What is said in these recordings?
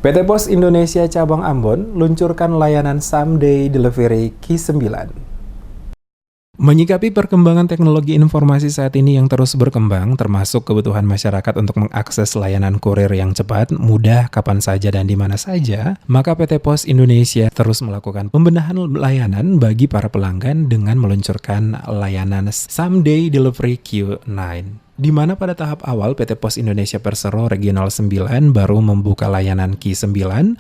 PT Pos Indonesia Cabang Ambon luncurkan layanan Someday Delivery Q9. Menyikapi perkembangan teknologi informasi saat ini yang terus berkembang, termasuk kebutuhan masyarakat untuk mengakses layanan kurir yang cepat, mudah, kapan saja dan di mana saja, maka PT Pos Indonesia terus melakukan pembenahan layanan bagi para pelanggan dengan meluncurkan layanan Someday Delivery Q9. Di mana pada tahap awal PT Pos Indonesia Persero Regional 9 baru membuka layanan Q9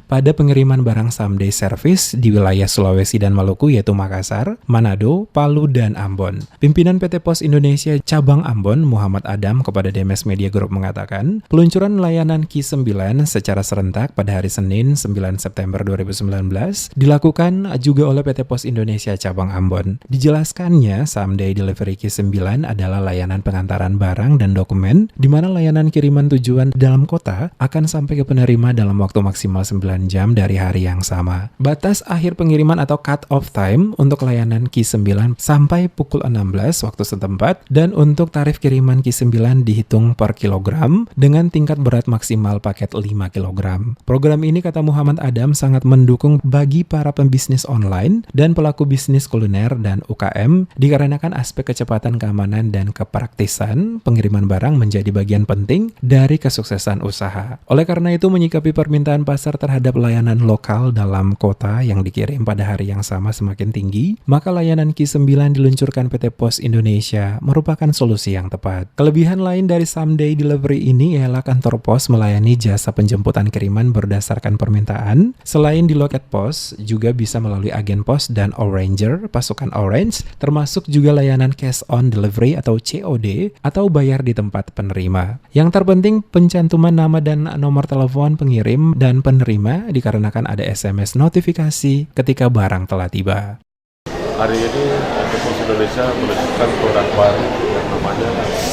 pada pengiriman barang Someday Service di wilayah Sulawesi dan Maluku yaitu Makassar, Manado, Palu, dan Ambon. Pimpinan PT Pos Indonesia Cabang Ambon, Muhammad Adam, kepada DMS Media Group mengatakan, peluncuran layanan Q9 secara serentak pada hari Senin 9 September 2019 dilakukan juga oleh PT Pos Indonesia Cabang Ambon. Dijelaskannya, Someday Delivery Q9 adalah layanan pengantaran barang dan dokumen, di mana layanan kiriman tujuan dalam kota akan sampai ke penerima dalam waktu maksimal 9 jam dari hari yang sama. Batas akhir pengiriman atau cut-off time untuk layanan Q9 sampai pukul 16 waktu setempat, dan untuk tarif kiriman Q9 dihitung per kilogram dengan tingkat berat maksimal paket 5 kg. Program ini, kata Muhammad Adam, sangat mendukung bagi para pembisnis online dan pelaku bisnis kuliner dan UKM dikarenakan aspek kecepatan, keamanan, dan kepraktisan pengiriman barang menjadi bagian penting dari kesuksesan usaha. Oleh karena itu, menyikapi permintaan pasar terhadap layanan lokal dalam kota yang dikirim pada hari yang sama semakin tinggi, maka layanan Q9 diluncurkan PT Pos Indonesia merupakan solusi yang tepat. Kelebihan lain dari Someday Delivery ini ialah kantor pos melayani jasa penjemputan kiriman berdasarkan permintaan. Selain di loket pos, juga bisa melalui agen pos dan Oranger, pasukan Orange, termasuk juga layanan cash on delivery atau COD atau bayar di tempat penerima. Yang terpenting, pencantuman nama dan nomor telepon pengirim dan penerima dikarenakan ada SMS notifikasi ketika barang telah tiba. Hari ini PT Pos Indonesia meluncurkan produk baru yang namanya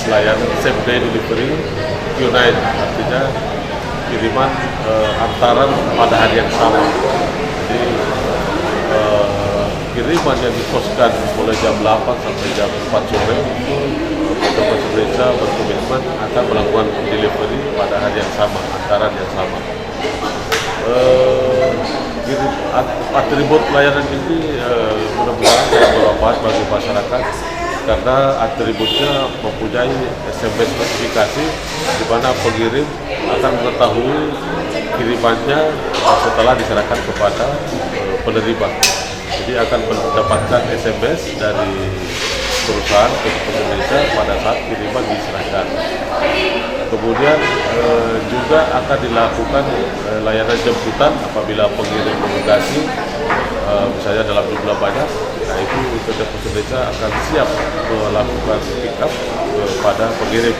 layanan Someday Delivery Q9, artinya kiriman antaran pada hari yang sama. Jadi kiriman yang diposkan mulai jam 8 sampai jam 4 sore itu PT Pos Indonesia berkomitmen akan melakukan delivery pada hari yang sama, antaran yang sama. Atribut layanan ini mudah-mudahan sangat bermanfaat bagi masyarakat karena atributnya mempunyai SMS notifikasi di mana pengirim akan mengetahui kirimannya setelah diserahkan kepada penerima. Jadi akan mendapatkan SMS dari perusahaan PT Pos Indonesia pada saat kiriman diserahkan. Kemudian juga akan dilakukan layanan jemputan apabila pengirim menggasi misalnya dalam jumlah banyak. Nah, itu PT Pos Indonesia akan siap melakukan pick up kepada pengirim.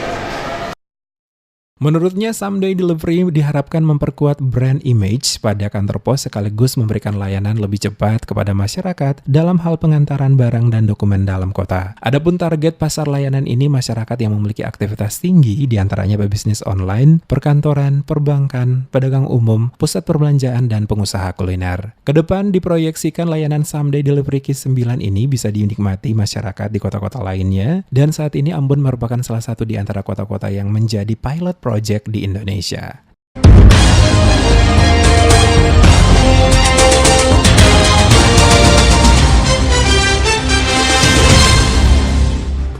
Menurutnya, Someday Delivery diharapkan memperkuat brand image pada kantor pos sekaligus memberikan layanan lebih cepat kepada masyarakat dalam hal pengantaran barang dan dokumen dalam kota. Adapun target pasar layanan ini masyarakat yang memiliki aktivitas tinggi, diantaranya pebisnis online, perkantoran, perbankan, pedagang umum, pusat perbelanjaan, dan pengusaha kuliner. Kedepan diproyeksikan layanan Someday Delivery Q9 ini bisa dinikmati masyarakat di kota-kota lainnya, dan saat ini Ambon merupakan salah satu di antara kota-kota yang menjadi pilot project di Indonesia.